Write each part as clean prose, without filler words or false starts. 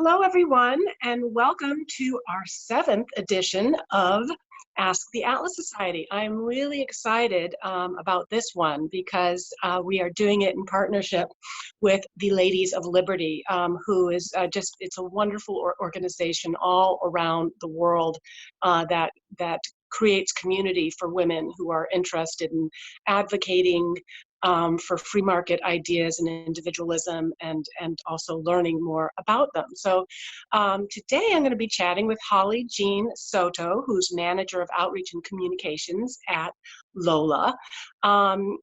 Hello, everyone, and welcome to our 7th edition of Ask the Atlas Society. I'm really excited about this one because we are doing it in partnership with the Ladies of Liberty, who is it's a wonderful organization all around the world that creates community for women who are interested in advocating for free market ideas and individualism and also learning more about them. So today I'm going to be chatting with Holly Jean Soto, who's Manager of Outreach and Communications at LOLA. Holly,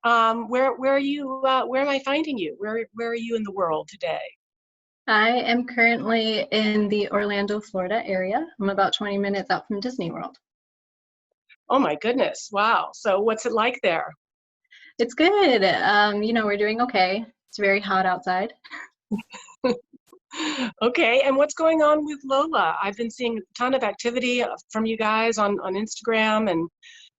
where are you? Where am I finding you? Where are you in the world today? I am currently in the Orlando, Florida area. I'm about 20 minutes out from Disney World. Oh my goodness, wow. So what's it like there? It's good. We're doing okay. It's very hot outside. Okay, and what's going on with Lola? I've been seeing a ton of activity from you guys on Instagram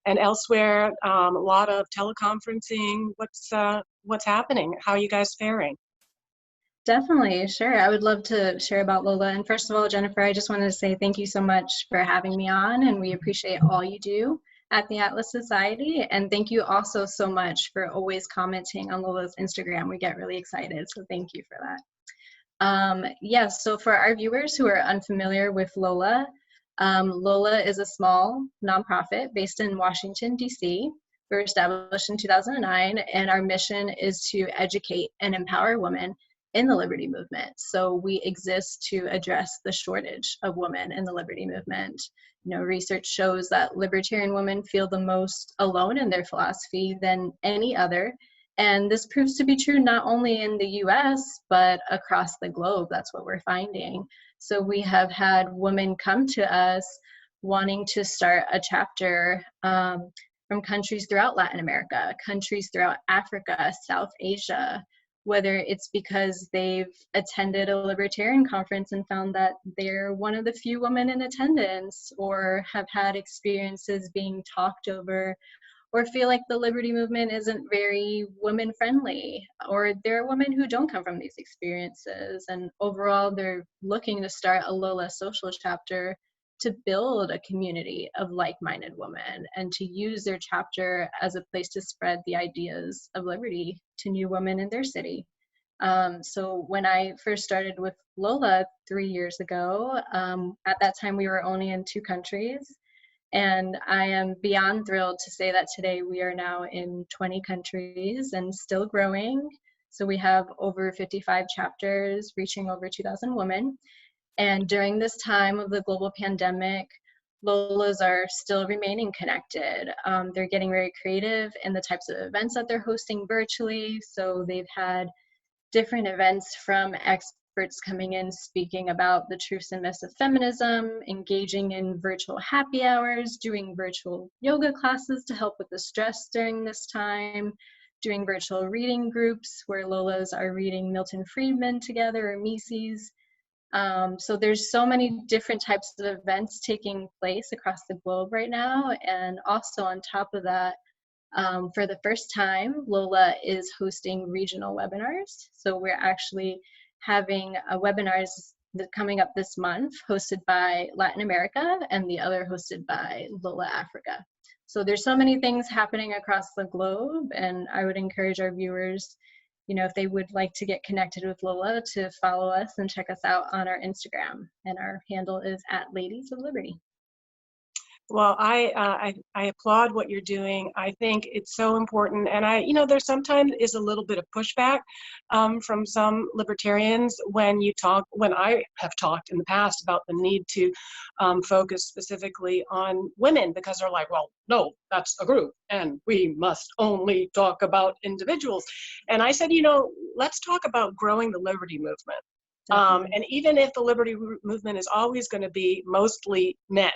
and elsewhere, a lot of teleconferencing. What's happening? How are you guys faring? Definitely, sure. I would love to share about Lola. And first of all, Jennifer, I just wanted to say thank you so much for having me on, and we appreciate all you do at the Atlas Society. And thank you also so much for always commenting on Lola's Instagram. We get really excited, so thank you for that. Yes, so for our viewers who are unfamiliar with Lola, Lola is a small nonprofit based in Washington, D.C. We were established in 2009, and our mission is to educate and empower women in the liberty movement. So we exist to address the shortage of women in the liberty movement. Research shows that libertarian women feel the most alone in their philosophy than any other. And this proves to be true not only in the US, but across the globe. That's what we're finding. So we have had women come to us wanting to start a chapter from countries throughout Latin America, countries throughout Africa, South Asia, whether it's because they've attended a libertarian conference and found that they're one of the few women in attendance, or have had experiences being talked over, or feel like the liberty movement isn't very women friendly, or there are women who don't come from these experiences, and overall they're looking to start a LOLA social chapter to build a community of like-minded women and to use their chapter as a place to spread the ideas of liberty to new women in their city. So when I first started with LOLA 3 years ago, at that time we were only in 2 countries. And I am beyond thrilled to say that today we are now in 20 countries and still growing. So we have over 55 chapters reaching over 2,000 women. And during this time of the global pandemic, LOLAs are still remaining connected. They're getting very creative in the types of events that they're hosting virtually. So they've had different events from experts coming in speaking about the truths and myths of feminism, engaging in virtual happy hours, doing virtual yoga classes to help with the stress during this time, doing virtual reading groups where LOLAs are reading Milton Friedman together or Mises. So there's so many different types of events taking place across the globe right now. And also on top of that, for the first time, LOLA is hosting regional webinars. So we're actually having webinars coming up this month hosted by Latin America and the other hosted by LOLA Africa. So there's so many things happening across the globe, and I would encourage our viewers, if they would like to get connected with LOLA, to follow us and check us out on our Instagram. And our handle is @Ladies of Liberty. Well, I applaud what you're doing. I think it's so important, and there sometimes is a little bit of pushback from some libertarians when I have talked in the past about the need to focus specifically on women, because they're like, well, no, that's a group, and we must only talk about individuals. And I said, let's talk about growing the liberty movement. And even if the liberty movement is always going to be mostly men,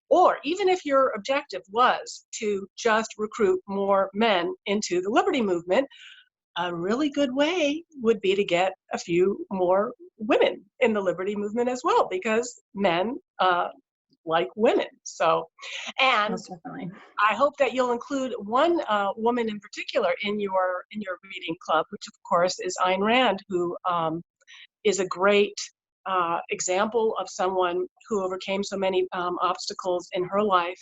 or even if your objective was to just recruit more men into the liberty movement, a really good way would be to get a few more women in the liberty movement as well, because men like women. So, and Most definitely. I hope that you'll include one woman in particular in your reading club, which of course is Ayn Rand, who is a great example of someone who overcame so many obstacles in her life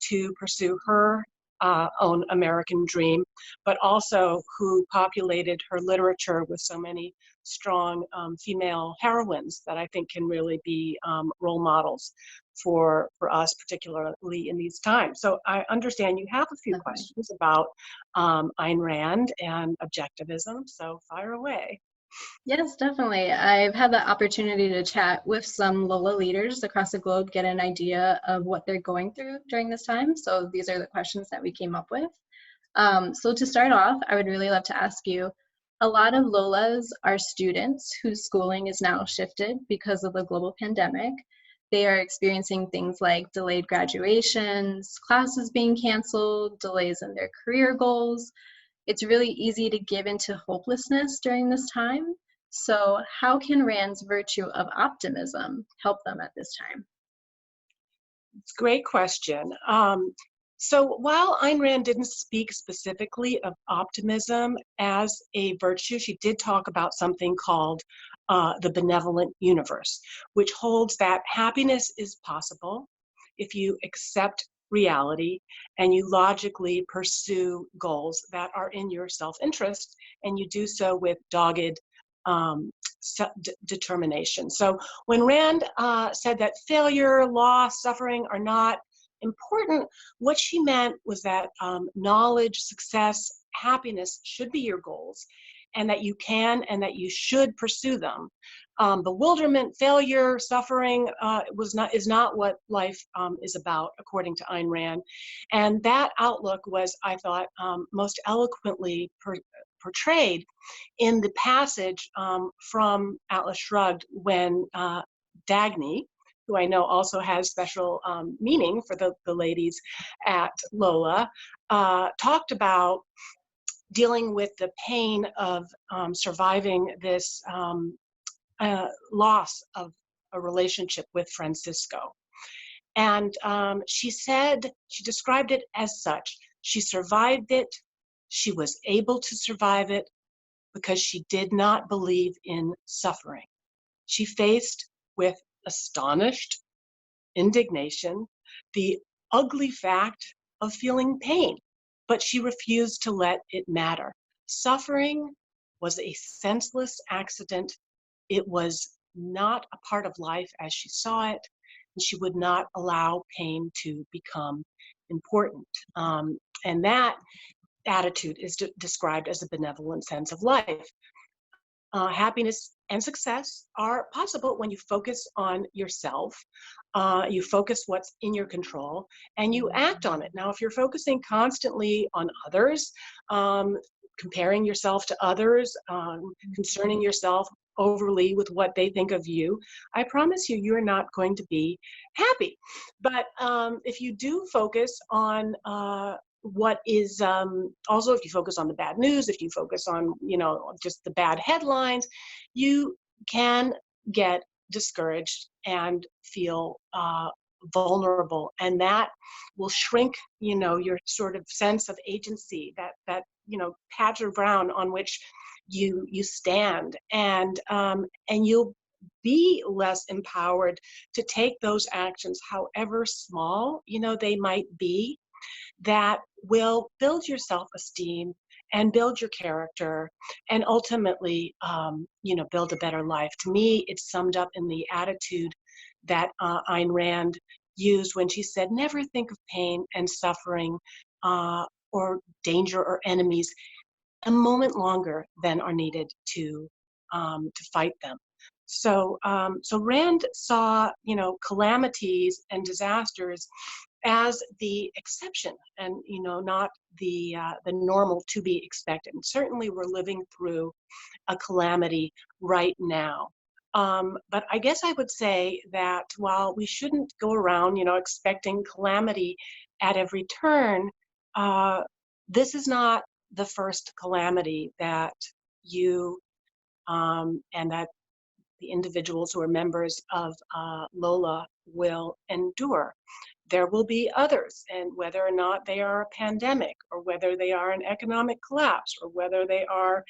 to pursue her own American dream, but also who populated her literature with so many strong female heroines that I think can really be role models for us, particularly in these times. So I understand you have a few Definitely. questions about Ayn Rand and objectivism, so fire away. Yes, definitely. I've had the opportunity to chat with some LOLA leaders across the globe, get an idea of what they're going through during this time. So these are the questions that we came up with. So to start off, I would really love to ask you, a lot of LOLAs are students whose schooling is now shifted because of the global pandemic. They are experiencing things like delayed graduations, classes being canceled, delays in their career goals. It's really easy to give into hopelessness during this time. So how can Rand's virtue of optimism help them at this time? It's a great question. So while Ayn Rand didn't speak specifically of optimism as a virtue, she did talk about something called the benevolent universe, which holds that happiness is possible if you accept reality and you logically pursue goals that are in your self-interest, and you do so with dogged um, determination. So when Rand said that failure, loss, suffering are not important, what she meant was that knowledge, success, happiness should be your goals, and that you can and that you should pursue them. Bewilderment, failure, suffering is not what life is about, according to Ayn Rand. And that outlook was, I thought, most eloquently portrayed in the passage from Atlas Shrugged when Dagny, who I know also has special meaning for the ladies at LOLA, talked about dealing with the pain of surviving this loss of a relationship with Francisco. And she said, she described it as such. She survived it. She was able to survive it because she did not believe in suffering. She faced with astonished indignation the ugly fact of feeling pain, but she refused to let it matter. Suffering was a senseless accident. It was not a part of life as she saw it, and she would not allow pain to become important. And that attitude is described as a benevolent sense of life. Happiness and success are possible when you focus on yourself, you focus what's in your control, and you act on it. Now, if you're focusing constantly on others, comparing yourself to others, concerning yourself overly with what they think of you, I promise you, you're not going to be happy. But if you do focus on what is also, if you focus on the bad news, if you focus on, just the bad headlines, you can get discouraged and feel vulnerable, and that will shrink, your sort of sense of agency, that patch of ground on which you stand, and you'll be less empowered to take those actions, however small they might be, that will build your self-esteem and build your character, and ultimately, build a better life. To me, it's summed up in the attitude that Ayn Rand used when she said, never think of pain and suffering or danger or enemies a moment longer than are needed to fight them. So Rand saw, calamities and disasters as the exception, and not the normal to be expected. And certainly, we're living through a calamity right now. But I guess I would say that while we shouldn't go around, expecting calamity at every turn, this is not the first calamity that you and that the individuals who are members of LOLA will endure. There will be others, and whether or not they are a pandemic, or whether they are an economic collapse, or whether they are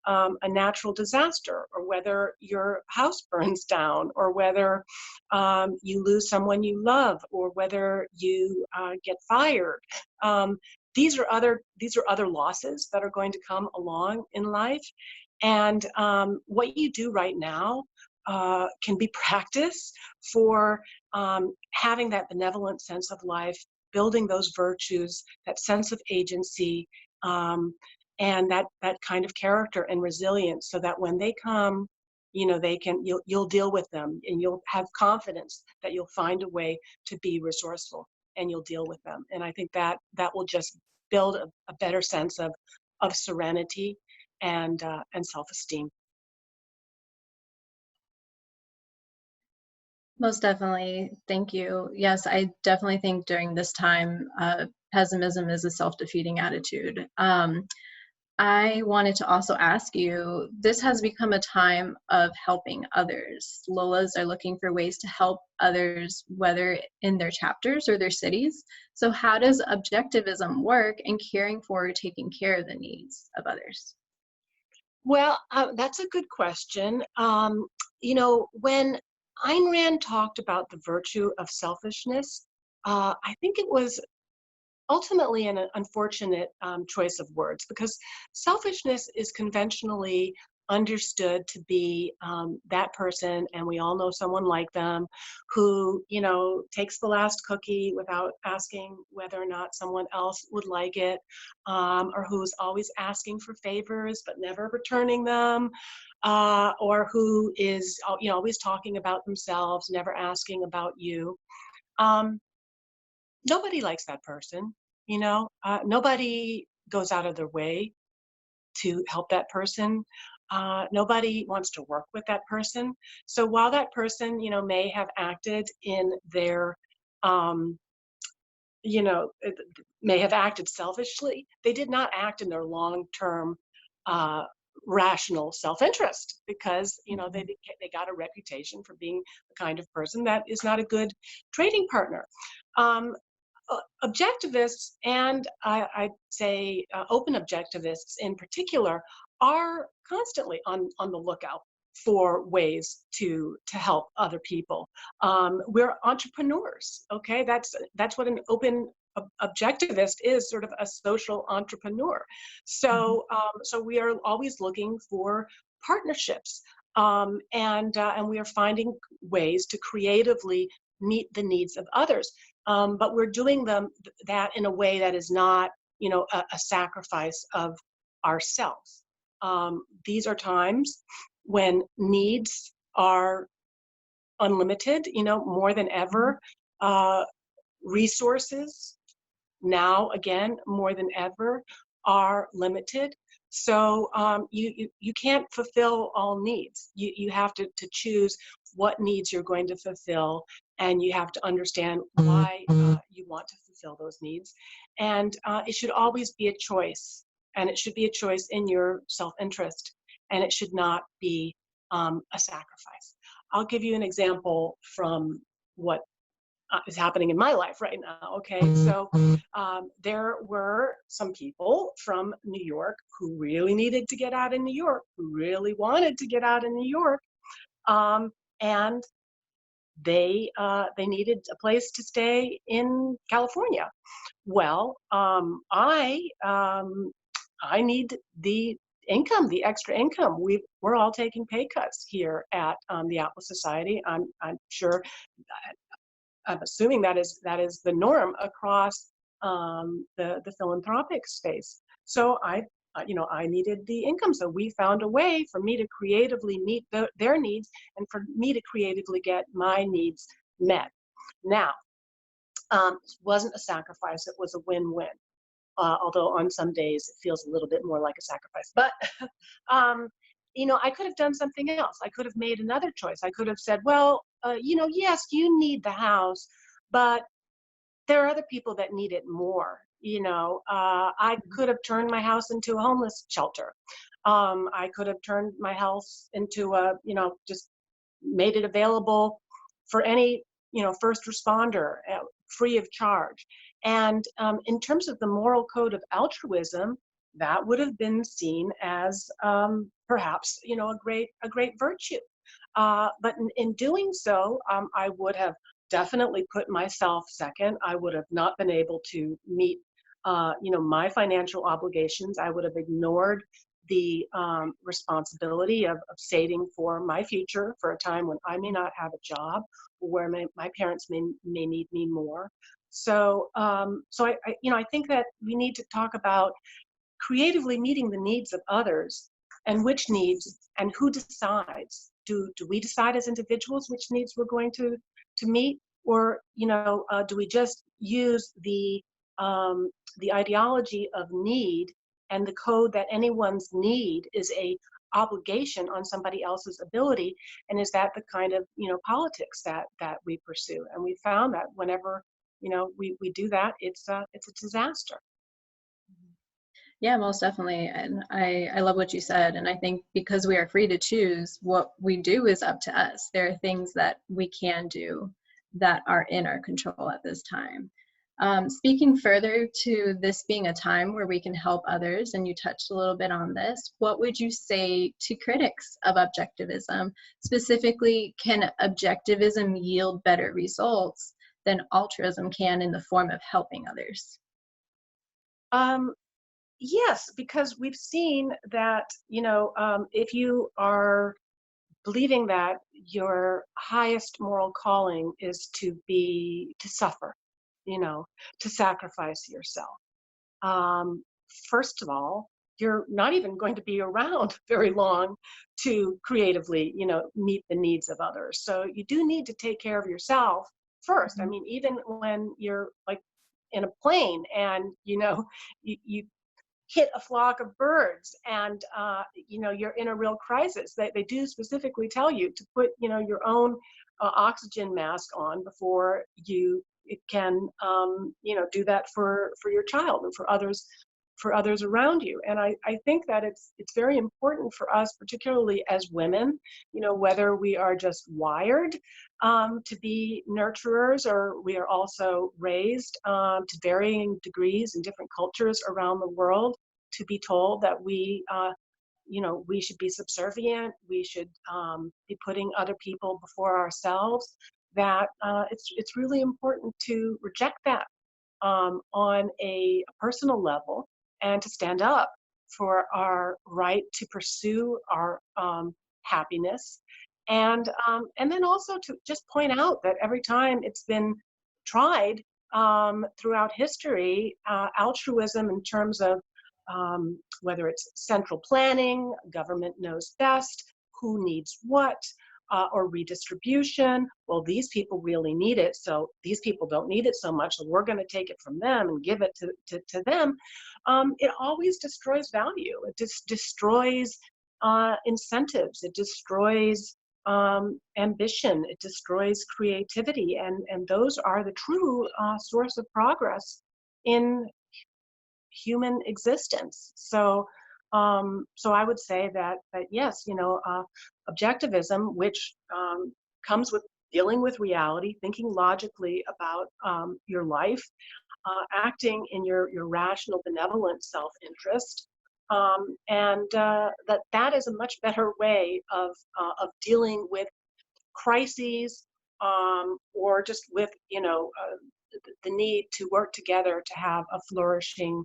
a natural disaster, or whether your house burns down, or whether you lose someone you love, or whether you get fired. Um, these are other losses that are going to come along in life, and what you do right now can be practice for having that benevolent sense of life, building those virtues, that sense of agency, um, and that kind of character and resilience, so that when they come, you know, you'll deal with them, and you'll have confidence that you'll find a way to be resourceful, and you'll deal with them. And I think that will just build a better sense of serenity and self-esteem. Most definitely. Thank you. Yes, I definitely think during this time, pessimism is a self-defeating attitude. I wanted to also ask you, this has become a time of helping others. Lolas are looking for ways to help others, whether in their chapters or their cities. So how does objectivism work in caring for or taking care of the needs of others? Well, that's a good question. You know, when Ayn Rand talked about the virtue of selfishness, I think it was ultimately an unfortunate choice of words, because selfishness is conventionally understood to be that person, and we all know someone like them, who, you know, takes the last cookie without asking whether or not someone else would like it, or who's always asking for favors but never returning them, or who is, you know, always talking about themselves, never asking about you. Um, Nobody likes that person, you know. Nobody goes out of their way to help that person. Nobody wants to work with that person. So while that person, you know, may have acted in their um, you know, may have acted selfishly, they did not act in their long-term uh, rational self-interest, because, you know, they got a reputation for being the kind of person that is not a good trading partner. um, Objectivists, and I'd say open objectivists in particular, are constantly on the lookout for ways to help other people. We're entrepreneurs, okay? That's what an open objectivist is, sort of a social entrepreneur. Mhm. So we are always looking for partnerships, and we are finding ways to creatively meet the needs of others, but we're doing that in a way that is not, you know, a sacrifice of ourselves. These are times when needs are unlimited, you know, more than Mhm. ever. Uh, Resources, now again more than ever, are limited. So you can't fulfill all needs. You have to choose what needs you're going to fulfill, and you have to understand why you want to fulfill those needs. And it should always be a choice, and it should be a choice in your self-interest, and it should not be a sacrifice. I'll give you an example from what is happening in my life right now. Okay, so there were some people from New York who really needed to get out in New York, who really wanted to get out in New York, and they needed a place to stay in California. Well, I need the income, the extra income. We're all taking pay cuts here at the Atlas Society. I'm sure, I'm assuming that is the norm across the philanthropic space. So you know, I needed the income, so we found a way for me to creatively meet their needs, and for me to creatively get my needs met. Now, it wasn't a sacrifice; it was a win-win. Although on some days it feels a little bit more like a sacrifice. But um, you know, I could have done something else. I could have made another choice. I could have said, well, you know, yes, you need the house, but there are other people that need it more. You know, I could have turned my house into a homeless shelter. I could have turned my house into a, you know, just made it available for any, first responder, free of charge. And in terms of the moral code of altruism, that would have been seen as perhaps, a great virtue. But in doing so, I would have definitely put myself second. I would have not been able to meet, my financial obligations. I would have ignored the responsibility of saving for my future for a time when I may not have a job, or where my parents may need me more. So, I think that we need to talk about creatively meeting the needs of others, and which needs and who decides. Do we decide as individuals which needs we're going to meet, or do we just use the ideology of need and the code that anyone's need is a obligation on somebody else's ability, and is that the kind of politics that we pursue? And we found that whenever we do that, it's a disaster. Yeah, most definitely. And I love what you said. And I think because we are free to choose, what we do is up to us. There are things that we can do that are in our control at this time. Speaking further to this being a time where we can help others, and you touched a little bit on this, what would you say to critics of objectivism? Specifically, can objectivism yield better results than altruism can in the form of helping others? Yes, because we've seen that, if you are believing that your highest moral calling is to suffer, to sacrifice yourself, um, first of all, you're not even going to be around very long to creatively, meet the needs of others. So you do need to take care of yourself first. I Mhm. mean, even when you're like in a plane and, you hit a flock of birds and you're in a real crisis, they do specifically tell you to put your own oxygen mask on before you can do that for your child and for others around you. And I think that it's very important for us, particularly as women, whether we are just wired to be nurturers, or we are also raised to varying degrees in different cultures around the world to be told that we should be subservient, we should be putting other people before ourselves, that it's really important to reject that on a personal level, and to stand up for our right to pursue our happiness, and then also to just point out that every time it's been tried throughout history, altruism in terms of whether it's central planning, government knows best, who needs what, or redistribution. Well, these people really need it, so these people don't need it so much, so we're going to take it from them and give it to them. It always destroys value. It just destroys incentives. It destroys ambition. It destroys creativity, and those are the true source of progress in human existence. So I would say that yes, objectivism, which comes with dealing with reality, thinking logically about your life, acting in your rational, benevolent self-interest, and that is a much better way of dealing with crises, or just with the need to work together to have a flourishing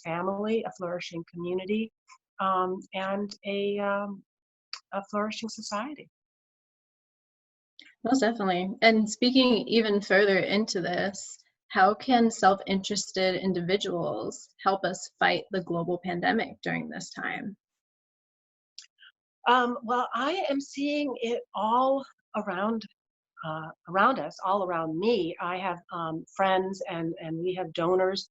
family, a flourishing community, and a flourishing society. Most definitely. And speaking even further into this, how can self-interested individuals help us fight the global pandemic during this time? Well, I am seeing it all around around us, all around me. I have friends and we have donors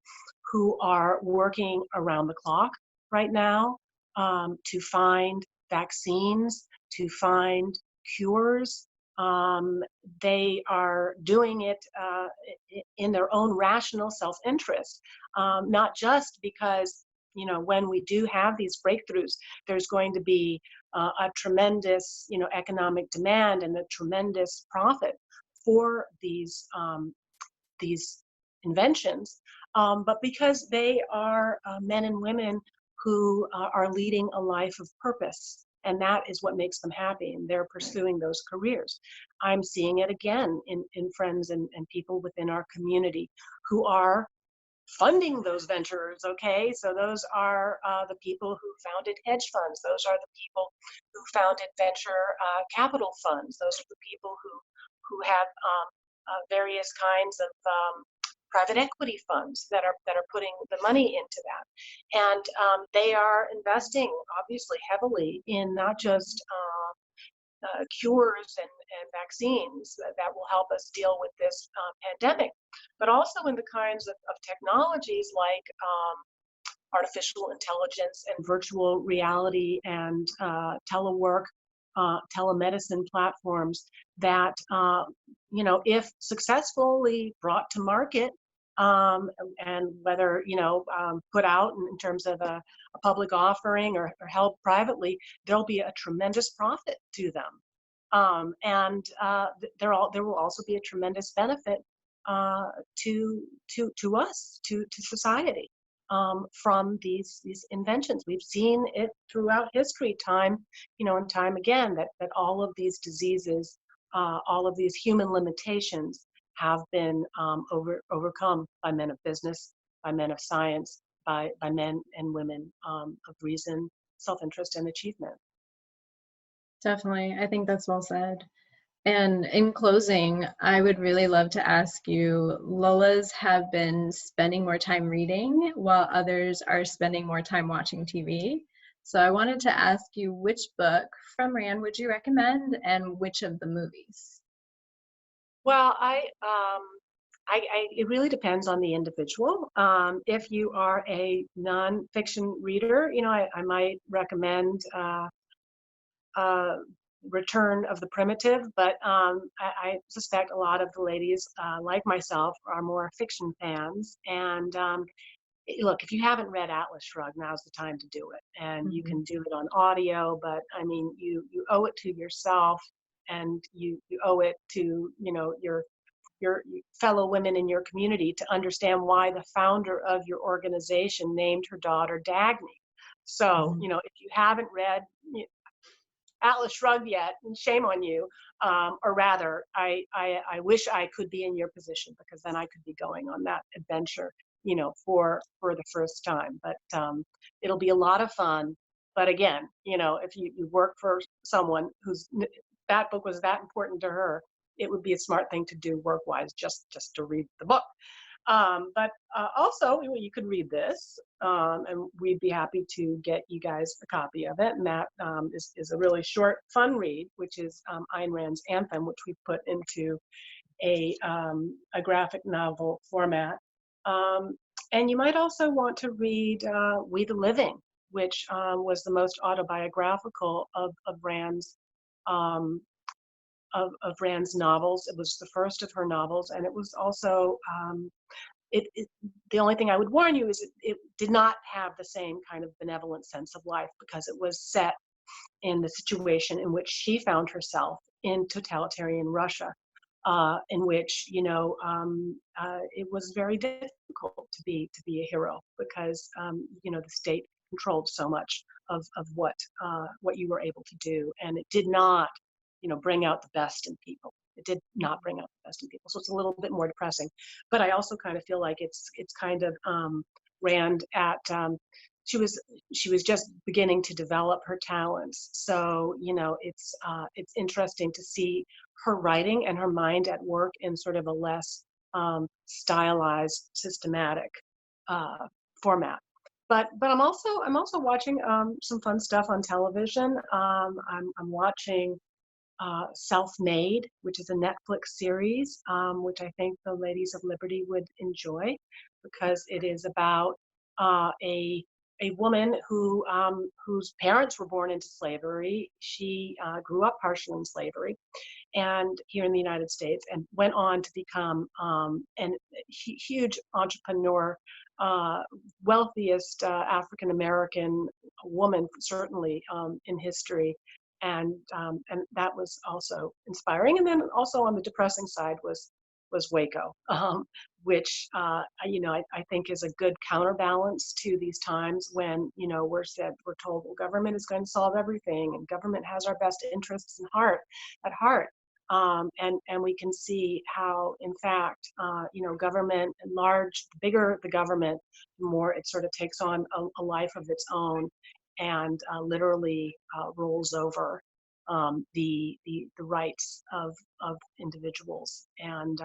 who are working around the clock right now to find vaccines, to find cures. They are doing it in their own rational self-interest, not just because when we do have these breakthroughs, there's going to be a tremendous, economic demand and a tremendous profit for these inventions. But because they are men and women who are leading a life of purpose, and that is what makes them happy, and they're pursuing those careers. I'm seeing it again in friends and people within our community who are funding those ventures. Okay, so those are the people who founded hedge funds. Those are the people who founded venture capital funds. Those are the people who have various kinds of private equity funds that are putting the money into that, and they are investing obviously heavily in not just cures and vaccines that will help us deal with this pandemic, but also in the kinds of technologies like artificial intelligence and virtual reality and telework, telemedicine platforms that, if successfully brought to market, and whether, put out in terms of a public offering or held privately, there'll be a tremendous profit to them. And there will also be a tremendous benefit to us, to society, from these inventions. We've seen it throughout history, time, and time again, that all of these diseases, all of these human limitations have been overcome by men of business, by men of science, by men and women of reason, self-interest, and achievement. Definitely. I think that's well said. And in closing, I would really love to ask you, Lolas have been spending more time reading while others are spending more time watching TV. So I wanted to ask you, which book from Rand would you recommend, and which of the movies? Well, it really depends on the individual. If you are a nonfiction reader, I might recommend Return of the Primitive, but I suspect a lot of the ladies, like myself, are more fiction fans. And look, if you haven't read Atlas Shrugged, now's the time to do it. And you can do it on audio, but I mean, you owe it to yourself, and you owe it to your fellow women in your community to understand why the founder of your organization named her daughter Dagny. So, if you haven't read Atlas Shrugged yet, and shame on you. Or rather, I wish I could be in your position, because then I could be going on that adventure, for the first time. But it'll be a lot of fun. But again, if you work for someone whose that book was that important to her, it would be a smart thing to do work-wise, just to read the book. But also, you could read this, and we'd be happy to get you guys a copy of it. And that is a really short, fun read, which is Ayn Rand's Anthem, which we put into a graphic novel format. And you might also want to read We the Living, which was the most autobiographical of Rand's of Rand's novels. It was the first of her novels, and it was also the only thing I would warn you is it did not have the same kind of benevolent sense of life, because it was set in the situation in which she found herself in totalitarian Russia, in which it was very difficult to be a hero, because the state controlled so much of what you were able to do, and it did not bring out the best in people. It did not bring out the best in people. So it's a little bit more depressing. But I also kind of feel like it's kind of Rand at she was just beginning to develop her talents. So it's interesting to see her writing and her mind at work in sort of a less stylized, systematic format. But I'm also watching some fun stuff on television. I'm watching Self-Made, which is a Netflix series, which I think the ladies of Liberty would enjoy, because it is about a a woman whose parents were born into slavery. She grew up partially in slavery, and here in the United States, and went on to become an huge entrepreneur, wealthiest African American woman certainly in history, and that was also inspiring. And then also on the depressing side was Waco, which I think is a good counterbalance to these times when we're told, well, government is going to solve everything, and government has our best interests at heart. And we can see how, in fact, government at large, the bigger the government, the more it sort of takes on a life of its own, and literally rolls over the rights of individuals and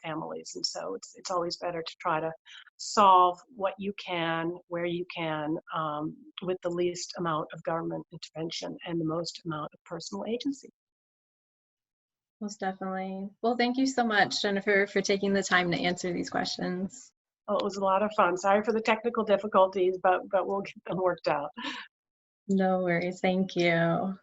families. And so it's always better to try to solve what you can, where you can, with the least amount of government intervention and the most amount of personal agency. Most definitely. Well, thank you so much, Jennifer, for taking the time to answer these questions. Oh, it was a lot of fun. Sorry for the technical difficulties, but we'll get them worked out. No worries. Thank you.